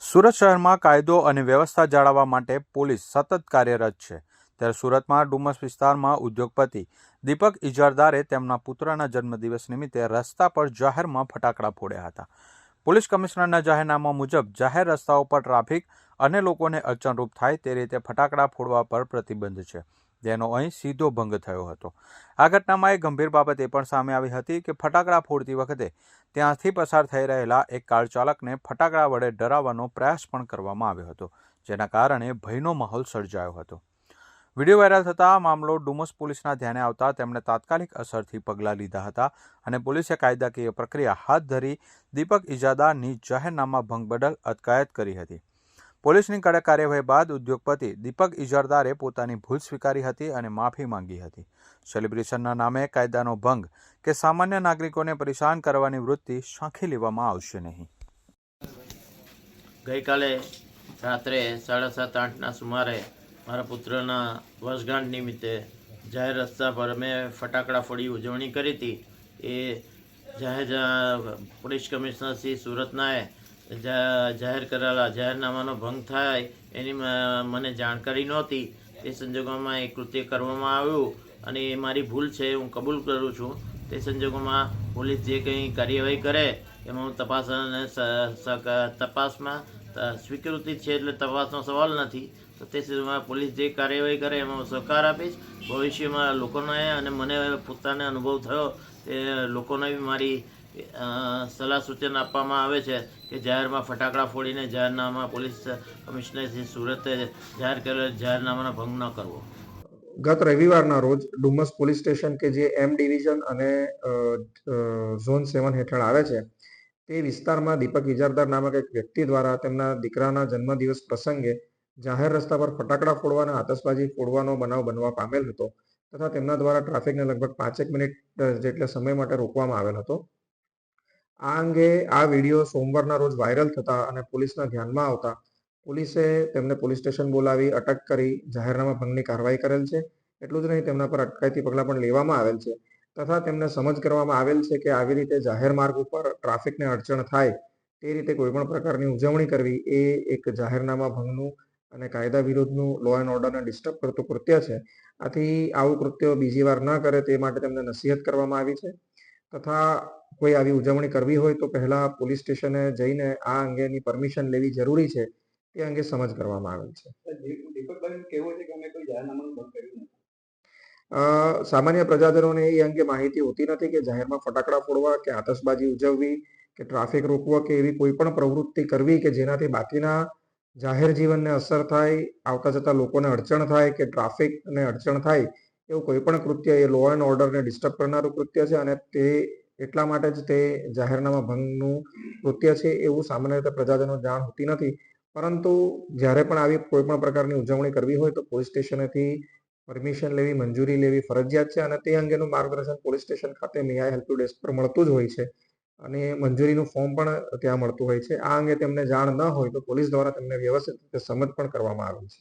સુરત શહેરમાં કાયદો અને વ્યવસ્થા જાળવવા માટે પોલીસ સતત કાર્યરત છે. ત્યારે સુરતમાં ડુમસ વિસ્તારમાં ઉદ્યોગપતિ દીપક ઇજારદારે તેમના પુત્રના જન્મદિવસ નિમિત્તે રસ્તા પર જાહેરમાં ફટાકડા ફોડ્યા હતા. પોલીસ કમિશનરના જાહેરનામા મુજબ જાહેર રસ્તાઓ પર ટ્રાફિક અને લોકોને અડચણરૂપ થાય તે રીતે ફટાકડા ફોડવા પર પ્રતિબંધ છે, જેનો અહીં સીધો ભંગ થયો હતો. આ ઘટનામાં એક ગંભીર બાબત એ પણ સામે આવી હતી કે ફટાકડા ફોડતી વખતે ત્યાંથી પસાર થઈ રહેલા એક કાર ચાલકને ફટાકડા વડે ડરાવવાનો પ્રયાસ પણ કરવામાં આવ્યો હતો, જેના કારણે ભયનો માહોલ સર્જાયો હતો. વિડીયો વાયરલ થતાં આ મામલો ડુમસ પોલીસના ધ્યાને આવતા તેમણે તાત્કાલિક અસરથી પગલાં લીધા હતા અને પોલીસે કાયદાકીય પ્રક્રિયા હાથ ધરી દીપક ઇજારદારની જાહેરનામા ભંગ બદલ અટકાયત કરી હતી. પોલીસની કડક કાર્યવાહી બાદ ઉદ્યોગપતિ દીપક ઇજારદારે પોતાની ભૂલ સ્વીકારી હતી અને માફી માંગી હતી. સેલિબ્રેશનના નામે કાયદાનો ભંગ કે સામાન્ય નાગરિકોને પરેશાન કરવાની વૃત્તિ સાંખી લેવામાં આવશે નહીં. ગઈકાલે રાત્રે 7:30-8ના સુમારે મારા પુત્રના વર્ષગાંઠ નિમિત્તે જાહેર રસ્તા પર મેં ફટાકડા ફોડી ઉજવણી કરી હતી. એ પોલીસ કમિશનર શ્રી સુરતનાએ જાહેર કરેલા જાહેરનામાનો ભંગ થાય એની મને જાણકારી નહોતી. તે સંજોગોમાં એ કૃત્ય કરવામાં આવ્યું અને એ મારી ભૂલ છે, હું કબૂલ કરું છું. તે સંજોગોમાં પોલીસ જે કંઈ કાર્યવાહી કરે એમાં હું તપાસ અને તપાસમાં સ્વીકૃતિ છે, એટલે તપાસનો સવાલ નથી. તો તે સિવાય પોલીસ જે કાર્યવાહી કરે એમાં સહકાર આપીશ. ભવિષ્યમાં લોકોને અને મને પોતાને અનુભવ થયો તે લોકોને બી મારી સલાહ સૂચન આપવામાં આવે છે કે જાહેરમાં ફટાકડા ફોડીને જાહેરનામા પોલીસ કમિશનર શ્રી સુરતે જાહેર કરેલ જાહેરનામાનો ભંગ ન કરવો. ગત રવિવારના રોજ ડુમસ પોલીસ સ્ટેશન કે જે એમ ડિવિઝન અને ઝોન 7 હેઠળ આવે છે તે વિસ્તારમાં દીપક ઇજારદાર નામક એક વ્યક્તિ દ્વારા તેમના દીકરાના જન્મદિવસ પ્રસંગે જાહેર રસ્તા પર ફટાકડા ફોડવા અને આતશબાજી ફોડવાનો બનાવ બનવા પામેલ હતો તથા તેમના દ્વારા ટ્રાફિકને લગભગ 5 મિનિટ જેટલા સમય માટે રોકવામાં આવેલ હતો. આ અંગે આ વિડીયો સોમવારના રોજ વાયરલ થતા અને પોલીસના ધ્યાનમાં આવતા પોલીસે તેમને પોલીસ સ્ટેશન બોલાવી અટક કરી જાહેરનામા ભંગની કાર્યવાહી કરેલ છે. એટલું જ નહીં, તેમના પર અટકાયતી પગલાં પણ લેવામાં આવેલ છે તથા તેમને સમજ કરવામાં આવેલ છે કે આવી રીતે જાહેર માર્ગ ઉપર ટ્રાફિકને અડચણ થાય તે રીતે કોઈપણ પ્રકારની ઉજવણી કરવી એ એક જાહેરનામા ભંગનું અને કાયદા વિરુદ્ધનું લો એન્ડ ઓર્ડરને ડિસ્ટર્બ કરતું કૃત્ય છે. આથી આવું કૃત્ય બીજી વાર ન કરે તે માટે તેમને નસીહત કરવામાં આવી છે તથા કોઈ આવી ઉજવણી કરવી હોય તો પહેલા પોલીસ સ્ટેશને જઈને આ અંગેની પરમિશન લેવી જરૂરી છે તે અંગે સમજ કરવામાં આવેલ છે. સામાન્ય પ્રજાજનોને એ અંગે માહિતી હોતી નથી કે જાહેરમાં ફટાકડા ફોડવા કે આતશબાજી ઉજવવી કે ટ્રાફિક રોકવા કે એવી કોઈ પણ પ્રવૃત્તિ કરવી કે જેનાથી બાકીના જાહેર જીવનને અસર થાય, આવતા જતા લોકોને અડચણ થાય કે ટ્રાફિકને અડચણ થાય એવું કોઈ પણ કૃત્ય એ લો એન્ડ ઓર્ડરને ડિસ્ટર્બ કરનારું કૃત્ય છે અને તે એટલા માટે જ તે જાહેરનામા ભંગનું કૃત્ય છે એવું સામાન્ય રીતે પ્રજાજનો જાણ હોતી નથી. પરંતુ જ્યારે પણ આવી કોઈ પણ પ્રકારની ઉજવણી કરવી હોય તો પોલીસ સ્ટેશનેથી પરમિશન લેવી, મંજૂરી લેવી ફરજિયાત છે અને તે અંગેનું માર્ગદર્શન પોલીસ સ્ટેશન ખાતે મે આઈ હેલ્પ યુ ડેસ્ક પર મળતું જ હોય છે અને મંજૂરીનું ફોર્મ પણ ત્યાં મળતું હોય છે. આ અંગે તેમને જાણ ન હોય તો પોલીસ દ્વારા તેમને વ્યવસ્થિત રીતે સમજ પણ કરવામાં આવે છે.